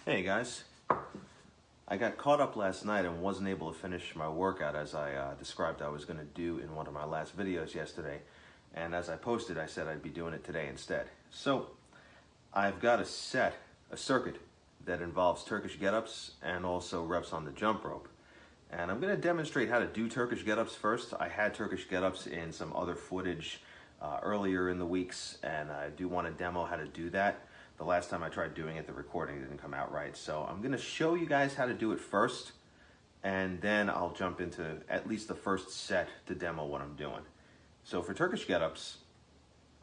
Hey guys, I got caught up last night and wasn't able to finish my workout as I described I was going to do in one of my last videos yesterday. And as I posted, I said I'd be doing it today instead. So I've got a circuit that involves Turkish get-ups and also reps on the jump rope. And I'm going to demonstrate how to do Turkish get-ups first. I had Turkish get-ups in some other footage earlier in the weeks, and I do want to demo how to do that. The last time I tried doing it, the recording didn't come out right. So I'm going to show you guys how to do it first, and then I'll jump into at least the first set to demo what I'm doing. So for Turkish get-ups,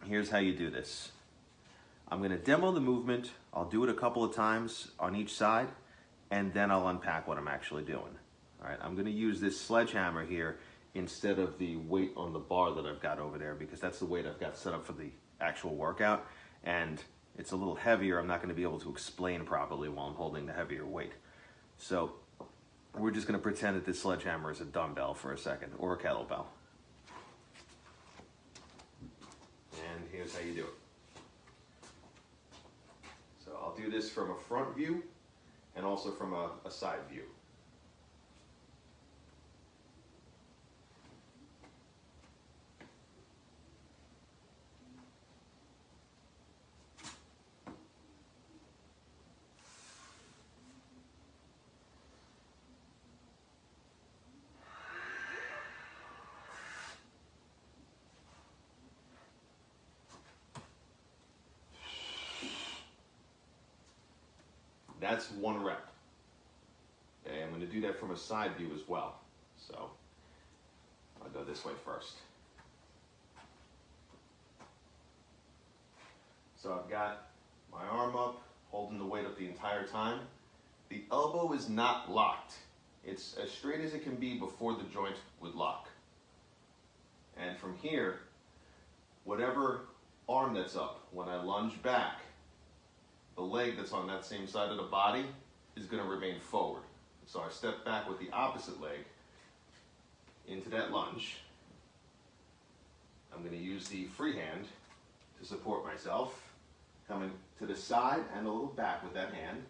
here's how you do this. I'm going to demo the movement. I'll do it a couple of times on each side, and then I'll unpack what I'm actually doing. All right, I'm going to use this sledgehammer here instead of the weight on the bar that I've got over there, because that's the weight I've got set up for the actual workout, and it's a little heavier. I'm not going to be able to explain properly while I'm holding the heavier weight. So we're just going to pretend that this sledgehammer is a dumbbell for a second, or a kettlebell. And here's how you do it. So I'll do this from a front view and also from a side view. That's one rep. Okay, I'm going to do that from a side view as well. So I'll go this way first. So I've got my arm up, holding the weight up the entire time. The elbow is not locked. It's as straight as it can be before the joint would lock. And from here, whatever arm that's up, when I lunge back, the leg that's on that same side of the body is going to remain forward. So I step back with the opposite leg into that lunge. I'm going to use the free hand to support myself, coming to the side and a little back with that hand.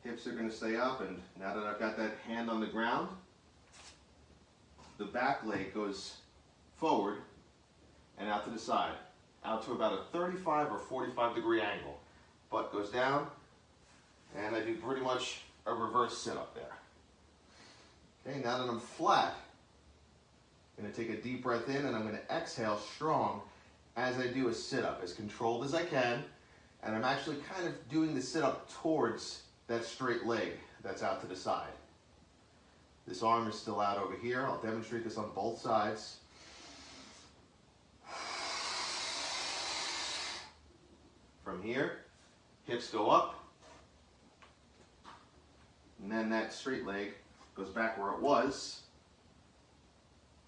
Hips are going to stay up, and now that I've got that hand on the ground, the back leg goes forward and out to the side, out to about a 35 or 45 degree angle. Butt goes down, and I do pretty much a reverse sit-up there. Okay, now that I'm flat, I'm going to take a deep breath in, and I'm going to exhale strong as I do a sit-up, as controlled as I can, and I'm actually kind of doing the sit-up towards that straight leg that's out to the side. This arm is still out over here. I'll demonstrate this on both sides. From here, hips go up, and then that straight leg goes back where it was.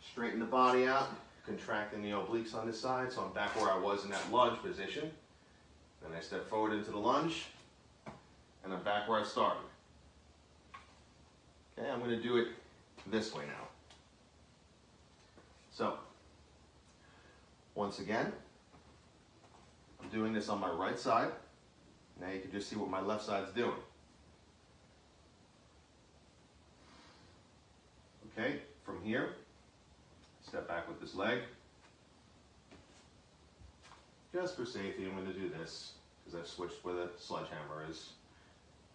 Straighten the body out, contracting the obliques on this side, so I'm back where I was in that lunge position. Then I step forward into the lunge, and I'm back where I started. Okay, I'm going to do it this way now. So, once again, I'm doing this on my right side. Now you can just see what my left side's doing. Okay, from here, step back with this leg. Just for safety, I'm going to do this because I've switched where the sledgehammer is.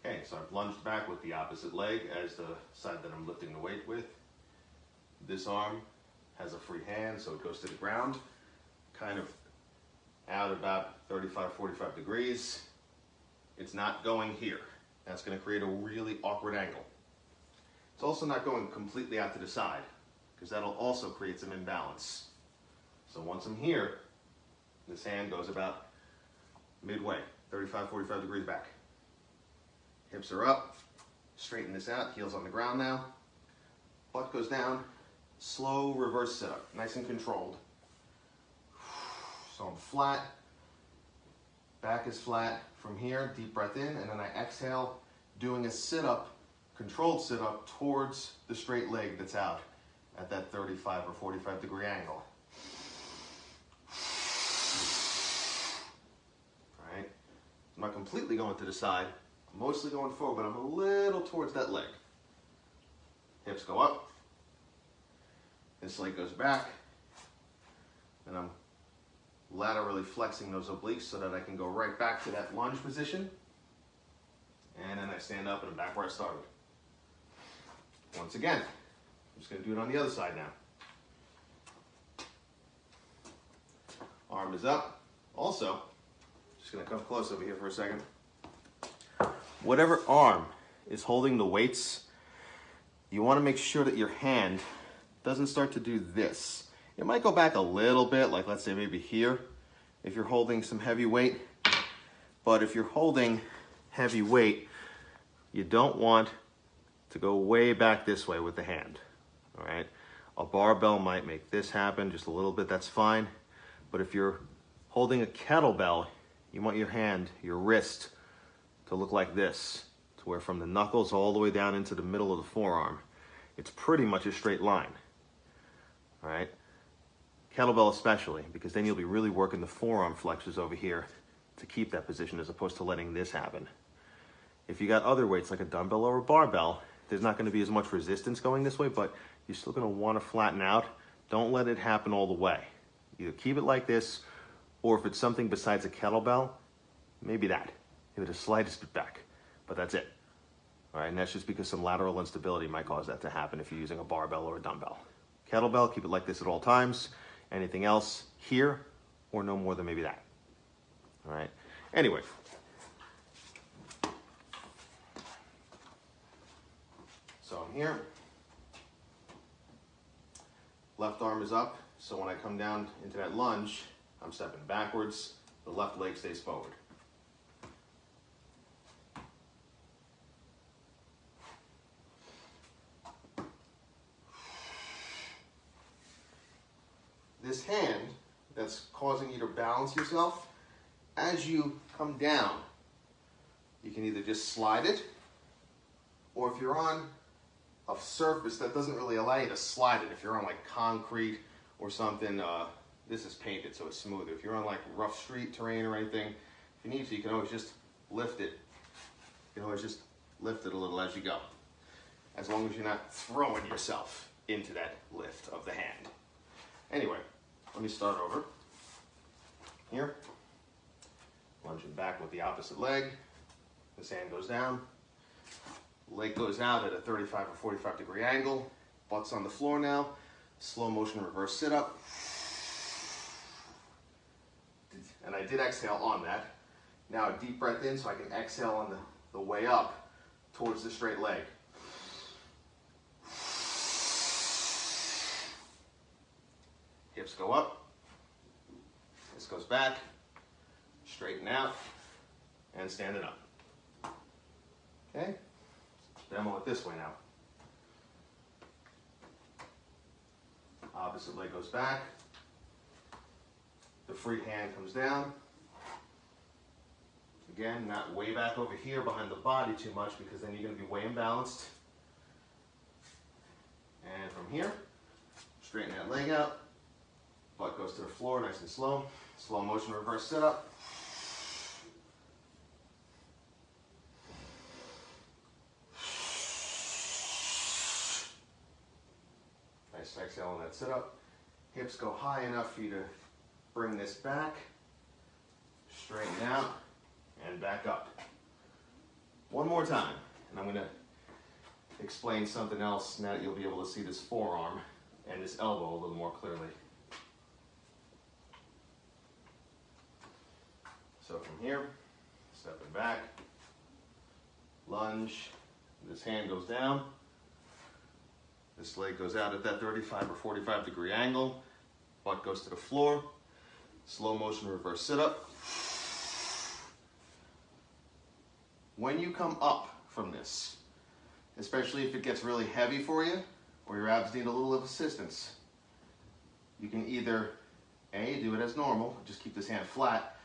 Okay, so I've lunged back with the opposite leg as the side that I'm lifting the weight with. This arm has a free hand, so it goes to the ground, kind of out about 35, 45 degrees. It's not going here. That's going to create a really awkward angle. It's also not going completely out to the side, because that'll also create some imbalance. So once I'm here, this hand goes about midway, 35, 45 degrees back. Hips are up, straighten this out, heels on the ground now. Butt goes down, slow reverse sit-up, nice and controlled. So I'm flat, back is flat. From here, deep breath in, and then I exhale, doing a sit-up, controlled sit-up towards the straight leg that's out at that 35 or 45 degree angle. All right, I'm not completely going to the side, I'm mostly going forward, but I'm a little towards that leg. Hips go up. This leg goes back. And I'm laterally flexing those obliques so that I can go right back to that lunge position. And then I stand up and I'm back where I started. Once again, I'm just going to do it on the other side now. Arm is up. Also, just going to come close over here for a second. Whatever arm is holding the weights, you want to make sure that your hand doesn't start to do this. It might go back a little bit, like let's say maybe here, if you're holding some heavy weight. But if you're holding heavy weight, you don't want to go way back this way with the hand, all right? A barbell might make this happen just a little bit, that's fine. But if you're holding a kettlebell, you want your hand, your wrist, to look like this, to where from the knuckles all the way down into the middle of the forearm, it's pretty much a straight line, all right? Kettlebell especially, because then you'll be really working the forearm flexors over here to keep that position as opposed to letting this happen. If you got other weights like a dumbbell or a barbell, there's not going to be as much resistance going this way, but you're still going to want to flatten out. Don't let it happen all the way. Either keep it like this, or if it's something besides a kettlebell, maybe that. Maybe the slightest bit back, but that's it. All right, and that's just because some lateral instability might cause that to happen if you're using a barbell or a dumbbell. Kettlebell, keep it like this at all times. Anything else here, or no more than maybe that. All right, anyway. So I'm here. Left arm is up, so when I come down into that lunge, I'm stepping backwards, the left leg stays forward. This hand that's causing you to balance yourself, as you come down, you can either just slide it, or if you're on a surface that doesn't really allow you to slide it, if you're on like concrete or something, this is painted so it's smoother. If you're on like rough street terrain or anything, if you need to, you can always just lift it. You can always just lift it a little as you go, as long as you're not throwing yourself into that lift of the hand. Anyway, let me start over. Here, lunging back with the opposite leg. This hand goes down. Leg goes out at a 35 or 45 degree angle. Butt's on the floor now. Slow motion reverse sit up. And I did exhale on that. Now a deep breath in so I can exhale on the way up towards the straight leg. Hips go up. This goes back. Straighten out. And stand it up. Okay? Demo it this way now. Opposite leg goes back. The free hand comes down. Again, not way back over here behind the body too much because then you're going to be way imbalanced. And from here, straighten that leg out. Butt goes to the floor, nice and slow. Slow motion reverse sit up. Nice exhale on that sit up. Hips go high enough for you to bring this back. Straighten out and back up. One more time, and I'm going to explain something else now that you'll be able to see this forearm and this elbow a little more clearly. So from here, stepping back, lunge, this hand goes down, this leg goes out at that 35 or 45 degree angle, butt goes to the floor, slow motion reverse sit up. When you come up from this, especially if it gets really heavy for you or your abs need a little of assistance, you can either A, do it as normal, just keep this hand flat,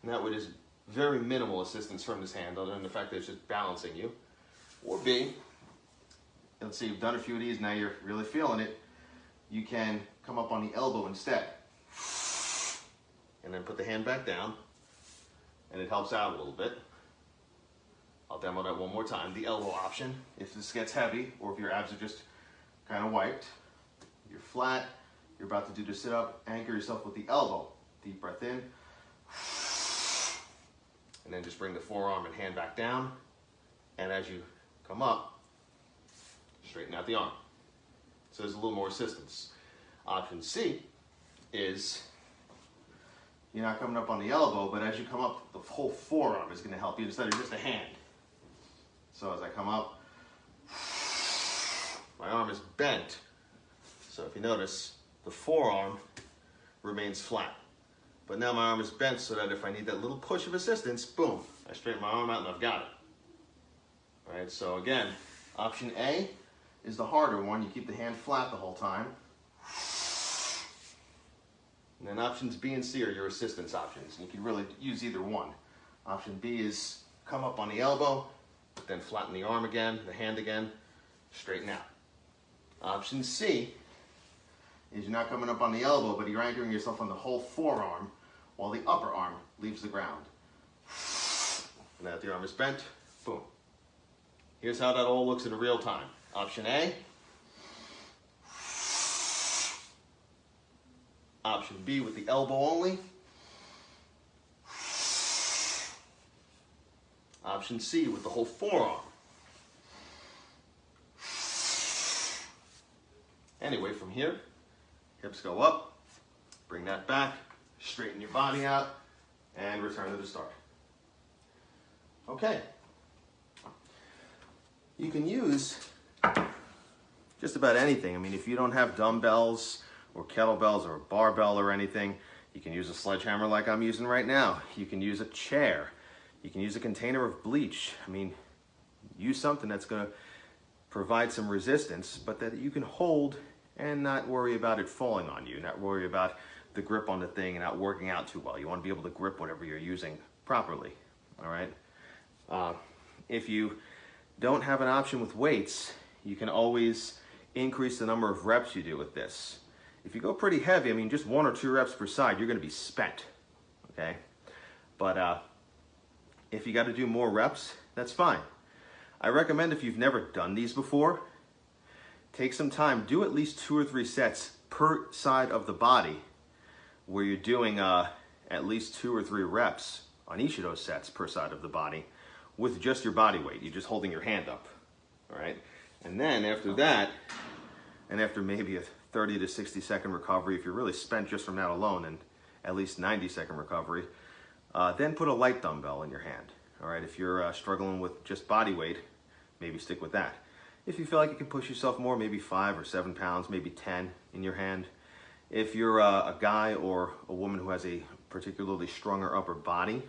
and that way there's very minimal assistance from this hand other than the fact that it's just balancing you. Or B, let's say you've done a few of these, now you're really feeling it, you can come up on the elbow instead. And then put the hand back down and it helps out a little bit. I'll demo that one more time. The elbow option, if this gets heavy or if your abs are just kind of wiped, you're flat, you're about to do the sit-up, anchor yourself with the elbow. Deep breath in. And then just bring the forearm and hand back down. And as you come up, straighten out the arm. So there's a little more assistance. Option C is you're not coming up on the elbow, but as you come up, the whole forearm is going to help you instead of just a hand. So as I come up, my arm is bent. So if you notice, the forearm remains flat. But now my arm is bent so that if I need that little push of assistance, boom, I straighten my arm out and I've got it. All right, so again, option A is the harder one. You keep the hand flat the whole time. And then options B and C are your assistance options. You can really use either one. Option B is come up on the elbow, then flatten the arm again, the hand again, straighten out. Option C is you're not coming up on the elbow, but you're anchoring yourself on the whole forearm while the upper arm leaves the ground. And now that the arm is bent, boom. Here's how that all looks in real time. Option A. Option B with the elbow only. Option C with the whole forearm. Anyway, from here, hips go up, bring that back, straighten your body out, and return to the start. Okay. You can use just about anything. I mean, if you don't have dumbbells or kettlebells or a barbell or anything, you can use a sledgehammer like I'm using right now. You can use a chair. You can use a container of bleach. I mean, use something that's going to provide some resistance, but that you can hold and not worry about it falling on you, not worry about the grip on the thing and not working out too well. You want to be able to grip whatever you're using properly, all right? If you don't have an option with weights, you can always increase the number of reps you do with this. If you go pretty heavy, I mean, just 1 or 2 reps per side, you're going to be spent, okay? But if you got to do more reps, that's fine. I recommend if you've never done these before, take some time, do at least 2 or 3 sets per side of the body where you're doing at least 2 or 3 reps on each of those sets per side of the body with just your body weight. You're just holding your hand up, all right? And then after that, and after maybe a 30 to 60 second recovery, if you're really spent just from that alone, and at least 90-second recovery, then put a light dumbbell in your hand, all right? If you're struggling with just body weight, maybe stick with that. If you feel like you can push yourself more, maybe 5 or 7 pounds, maybe 10 in your hand. If you're a guy or a woman who has a particularly stronger upper body,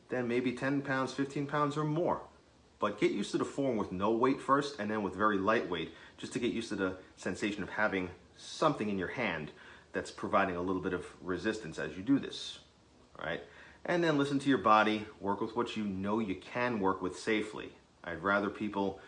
then maybe 10 pounds, 15 pounds or more. But get used to the form with no weight first, and then with very light weight, just to get used to the sensation of having something in your hand that's providing a little bit of resistance as you do this, all right? And then listen to your body, work with what you know you can work with safely. I'd rather people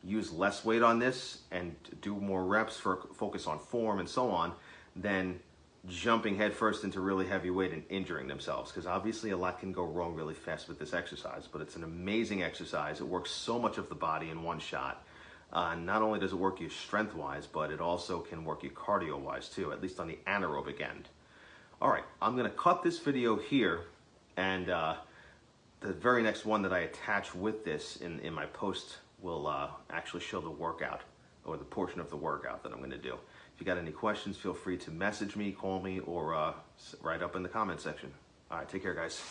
use less weight on this and do more reps for focus on form and so on than jumping headfirst into really heavy weight and injuring themselves, because obviously a lot can go wrong really fast with this exercise, but it's an amazing exercise. It works so much of the body in one shot. Not only does it work you strength-wise, but it also can work you cardio-wise too, at least on the anaerobic end. All right, I'm gonna cut this video here, and the very next one that I attach with this in my post will actually show the workout, or the portion of the workout that I'm gonna do. If you got any questions, feel free to message me, call me, or write up in the comment section. All right, take care, guys.